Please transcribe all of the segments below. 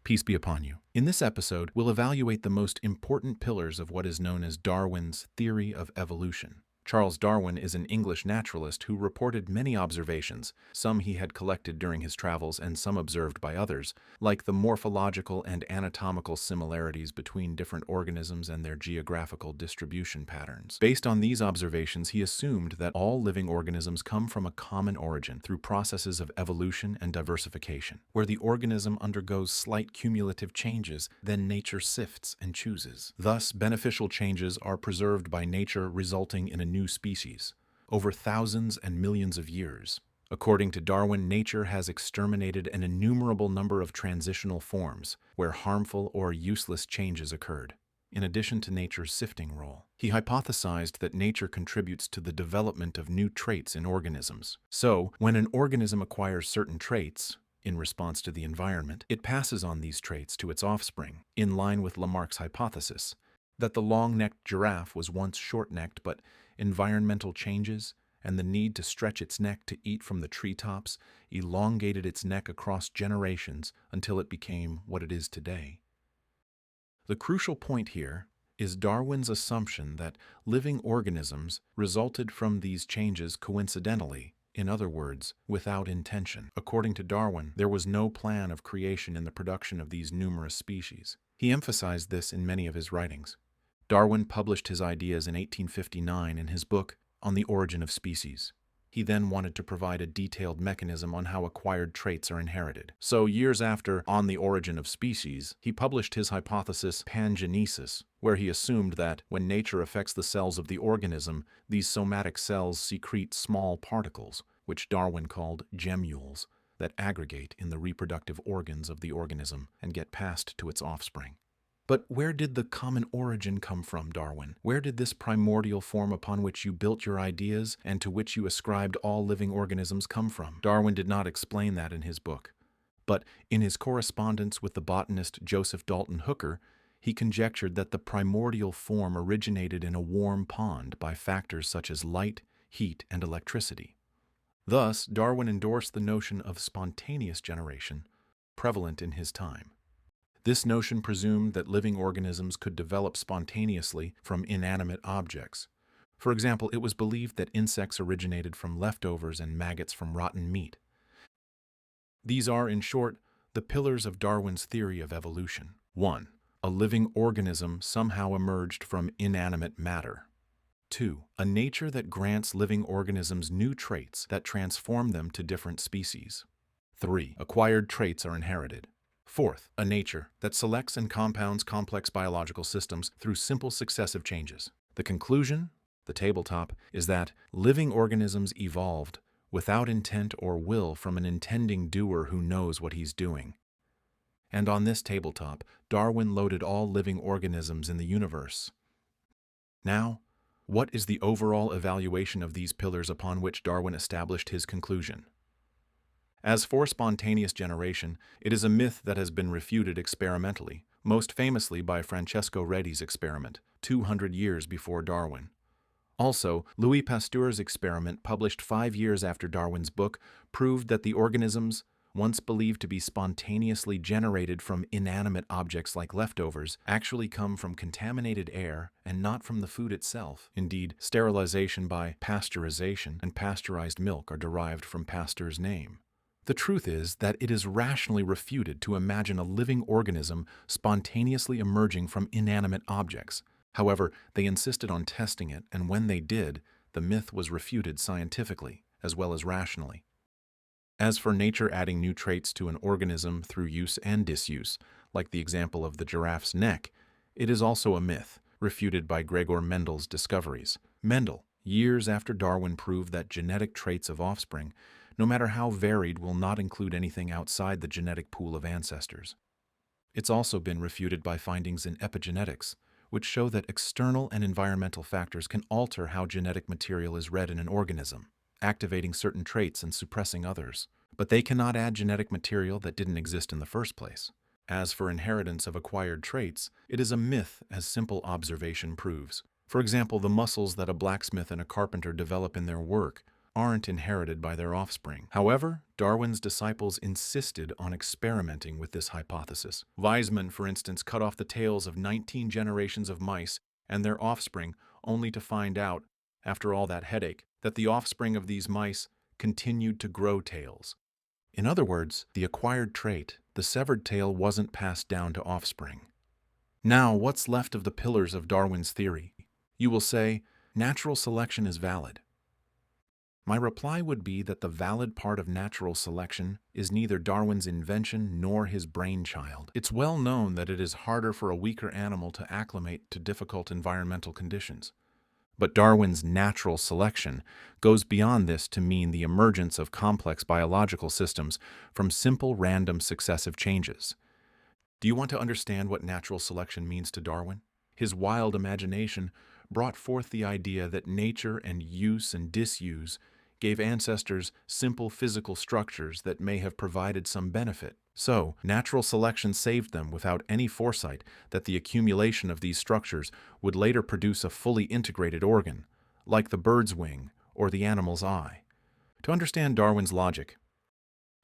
Peace be upon you. In this episode, we'll evaluate the most important pillars of what is known as Darwin's theory of evolution. Charles Darwin is an English naturalist who reported many observations, some he had collected during his travels and some observed by others, like the morphological and anatomical similarities between different organisms and their geographical distribution patterns. Based on these observations, he assumed that all living organisms come from a common origin through processes of evolution and diversification, where the organism undergoes slight cumulative changes, then nature sifts and chooses. Thus, beneficial changes are preserved by nature, resulting in a new species over thousands and millions of years. According to Darwin, nature has exterminated an innumerable number of transitional forms where harmful or useless changes occurred. In addition to nature's sifting role, he hypothesized that nature contributes to the development of new traits in organisms. So, when an organism acquires certain traits, in response to the environment, it passes on these traits to its offspring, in line with Lamarck's hypothesis that the long-necked giraffe was once short-necked, but environmental changes and the need to stretch its neck to eat from the treetops elongated its neck across generations until it became what it is today. The crucial point here is Darwin's assumption that living organisms resulted from these changes coincidentally, in other words, without intention. According to Darwin, there was no plan of creation in the production of these numerous species. He emphasized this in many of his writings. Darwin published his ideas in 1859 in his book On the Origin of Species. He then wanted to provide a detailed mechanism on how acquired traits are inherited. So, years after On the Origin of Species, he published his hypothesis pangenesis, where he assumed that when nature affects the cells of the organism, these somatic cells secrete small particles, which Darwin called gemmules, that aggregate in the reproductive organs of the organism and get passed to its offspring. But where did the common origin come from, Darwin? Where did this primordial form upon which you built your ideas and to which you ascribed all living organisms come from? Darwin did not explain that in his book. But in his correspondence with the botanist Joseph Dalton Hooker, he conjectured that the primordial form originated in a warm pond by factors such as light, heat, and electricity. Thus, Darwin endorsed the notion of spontaneous generation, prevalent in his time. This notion presumed that living organisms could develop spontaneously from inanimate objects. For example, it was believed that insects originated from leftovers and maggots from rotten meat. These are, in short, the pillars of Darwin's theory of evolution. 1. A living organism somehow emerged from inanimate matter. 2. A nature that grants living organisms new traits that transform them to different species. 3. Acquired traits are inherited. 4th, a nature that selects and compounds complex biological systems through simple successive changes. The conclusion, the tabletop, is that living organisms evolved without intent or will from an intending doer who knows what he's doing. And on this tabletop, Darwin loaded all living organisms in the universe. Now, what is the overall evaluation of these pillars upon which Darwin established his conclusion? As for spontaneous generation, it is a myth that has been refuted experimentally, most famously by Francesco Redi's experiment, 200 years before Darwin. Also, Louis Pasteur's experiment, published 5 years after Darwin's book, proved that the organisms, once believed to be spontaneously generated from inanimate objects like leftovers, actually come from contaminated air and not from the food itself. Indeed, sterilization by pasteurization and pasteurized milk are derived from Pasteur's name. The truth is that it is rationally refuted to imagine a living organism spontaneously emerging from inanimate objects. However, they insisted on testing it, and when they did, the myth was refuted scientifically as well as rationally. As for nature adding new traits to an organism through use and disuse, like the example of the giraffe's neck, it is also a myth, refuted by Gregor Mendel's discoveries. Mendel, years after Darwin, proved that genetic traits of offspring, no matter how varied, will not include anything outside the genetic pool of ancestors. It's also been refuted by findings in epigenetics, which show that external and environmental factors can alter how genetic material is read in an organism, activating certain traits and suppressing others. But they cannot add genetic material that didn't exist in the first place. As for inheritance of acquired traits, it is a myth, as simple observation proves. For example, the muscles that a blacksmith and a carpenter develop in their work aren't inherited by their offspring. However, Darwin's disciples insisted on experimenting with this hypothesis. Weizmann, for instance, cut off the tails of 19 generations of mice and their offspring, only to find out, after all that headache, that the offspring of these mice continued to grow tails. In other words, the acquired trait, the severed tail, wasn't passed down to offspring. Now, what's left of the pillars of Darwin's theory? You will say, natural selection is valid. My reply would be that the valid part of natural selection is neither Darwin's invention nor his brainchild. It's well known that it is harder for a weaker animal to acclimate to difficult environmental conditions. But Darwin's natural selection goes beyond this to mean the emergence of complex biological systems from simple random successive changes. Do you want to understand what natural selection means to Darwin? His wild imagination brought forth the idea that nature and use and disuse gave ancestors simple physical structures that may have provided some benefit. So, natural selection saved them without any foresight that the accumulation of these structures would later produce a fully integrated organ, like the bird's wing or the animal's eye. To understand Darwin's logic,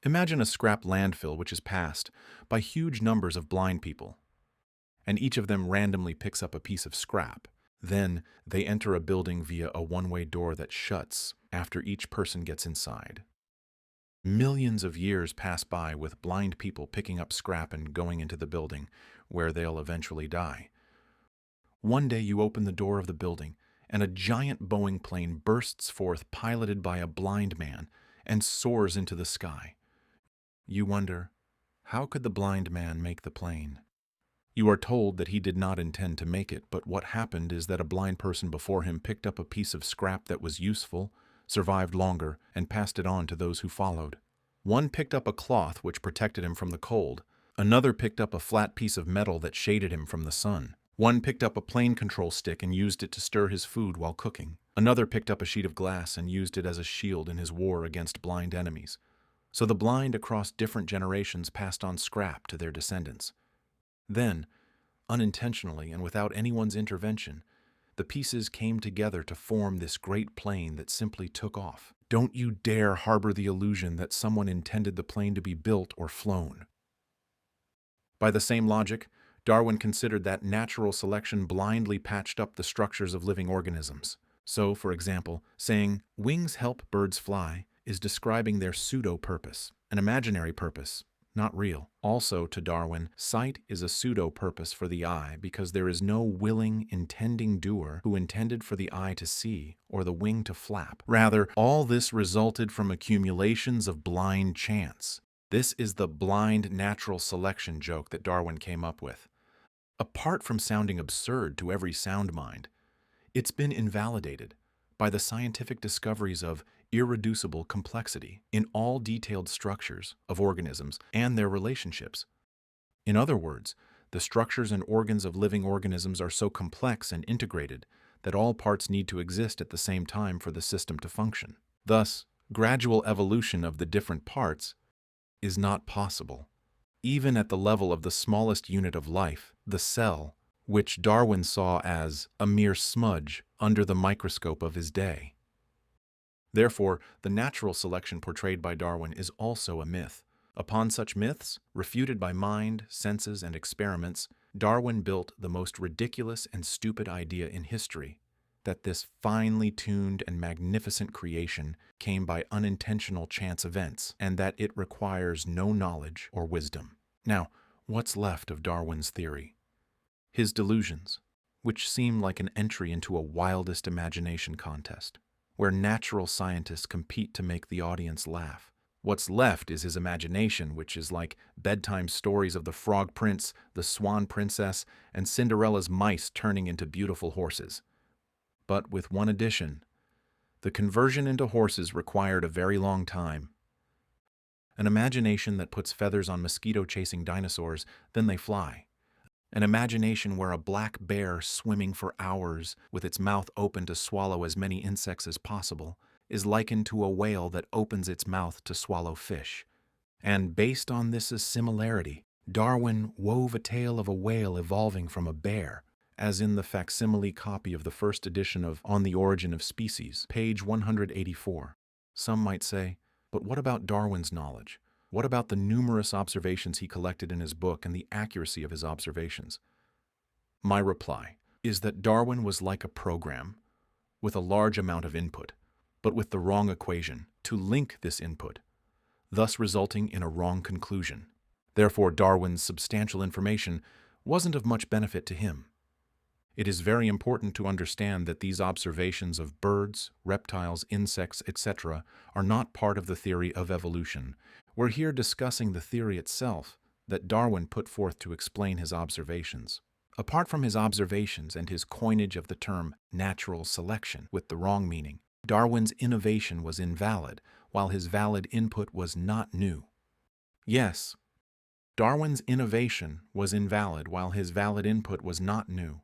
imagine a scrap landfill which is passed by huge numbers of blind people, and each of them randomly picks up a piece of scrap. Then they enter a building via a one-way door that shuts after each person gets inside. Millions of years pass by with blind people picking up scrap and going into the building, where they'll eventually die. One day you open the door of the building, and a giant Boeing plane bursts forth piloted by a blind man and soars into the sky. You wonder, how could the blind man make the plane? You are told that he did not intend to make it, but what happened is that a blind person before him picked up a piece of scrap that was useful, survived longer, and passed it on to those who followed. One picked up a cloth which protected him from the cold. Another picked up a flat piece of metal that shaded him from the sun. One picked up a plane control stick and used it to stir his food while cooking. Another picked up a sheet of glass and used it as a shield in his war against blind enemies. So the blind across different generations passed on scrap to their descendants. Then, unintentionally and without anyone's intervention, the pieces came together to form this great plane that simply took off. Don't you dare harbor the illusion that someone intended the plane to be built or flown. By the same logic, Darwin considered that natural selection blindly patched up the structures of living organisms. So, for example, saying, "Wings help birds fly," is describing their pseudo-purpose, an imaginary purpose, not real. Also, to Darwin, sight is a pseudo-purpose for the eye because there is no willing, intending doer who intended for the eye to see or the wing to flap. Rather, all this resulted from accumulations of blind chance. This is the blind natural selection joke that Darwin came up with. Apart from sounding absurd to every sound mind, it's been invalidated by the scientific discoveries of irreducible complexity in all detailed structures of organisms and their relationships. In other words, the structures and organs of living organisms are so complex and integrated that all parts need to exist at the same time for the system to function. Thus, gradual evolution of the different parts is not possible, even at the level of the smallest unit of life, the cell, which Darwin saw as a mere smudge under the microscope of his day. Therefore, the natural selection portrayed by Darwin is also a myth. Upon such myths, refuted by mind, senses, and experiments, Darwin built the most ridiculous and stupid idea in history, that this finely tuned and magnificent creation came by unintentional chance events, and that it requires no knowledge or wisdom. Now, what's left of Darwin's theory? His delusions, which seem like an entry into a wildest imagination contest, where natural scientists compete to make the audience laugh. What's left is his imagination, which is like bedtime stories of the Frog Prince, the Swan Princess, and Cinderella's mice turning into beautiful horses. But with one addition, the conversion into horses required a very long time. An imagination that puts feathers on mosquito-chasing dinosaurs, then they fly. An imagination where a black bear swimming for hours with its mouth open to swallow as many insects as possible is likened to a whale that opens its mouth to swallow fish. And based on this similarity, Darwin wove a tale of a whale evolving from a bear, as in the facsimile copy of the first edition of On the Origin of Species, page 184. Some might say, but what about Darwin's knowledge? What about the numerous observations he collected in his book and the accuracy of his observations? My reply is that Darwin was like a program with a large amount of input, but with the wrong equation to link this input, thus resulting in a wrong conclusion. Therefore, Darwin's substantial information wasn't of much benefit to him. It is very important to understand that these observations of birds, reptiles, insects, etc. are not part of the theory of evolution. We're here discussing the theory itself that Darwin put forth to explain his observations. Apart from his observations and his coinage of the term natural selection with the wrong meaning, Darwin's innovation was invalid, while his valid input was not new. Yes, Darwin's innovation was invalid, while his valid input was not new.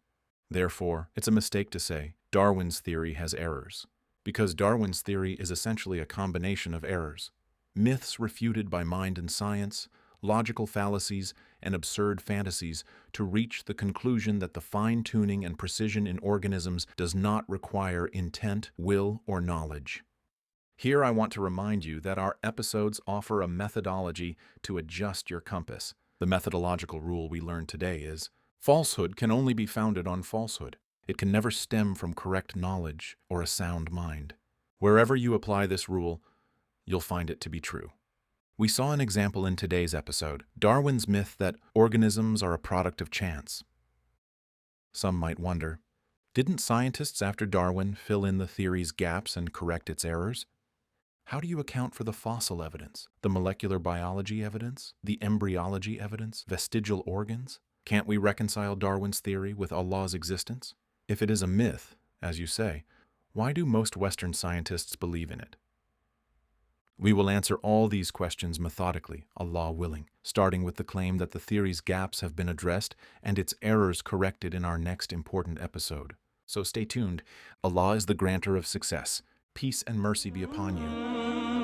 Therefore, it's a mistake to say Darwin's theory has errors, because Darwin's theory is essentially a combination of errors. Myths refuted by mind and science, logical fallacies, and absurd fantasies to reach the conclusion that the fine-tuning and precision in organisms does not require intent, will, or knowledge. Here I want to remind you that our episodes offer a methodology to adjust your compass. The methodological rule we learned today is, falsehood can only be founded on falsehood. It can never stem from correct knowledge or a sound mind. Wherever you apply this rule, you'll find it to be true. We saw an example in today's episode, Darwin's myth that organisms are a product of chance. Some might wonder, didn't scientists after Darwin fill in the theory's gaps and correct its errors? How do you account for the fossil evidence, the molecular biology evidence, the embryology evidence, vestigial organs? Can't we reconcile Darwin's theory with Allah's existence? If it is a myth, as you say, why do most Western scientists believe in it? We will answer all these questions methodically, Allah willing, starting with the claim that the theory's gaps have been addressed and its errors corrected in our next important episode. So stay tuned. Allah is the granter of success. Peace and mercy be upon you.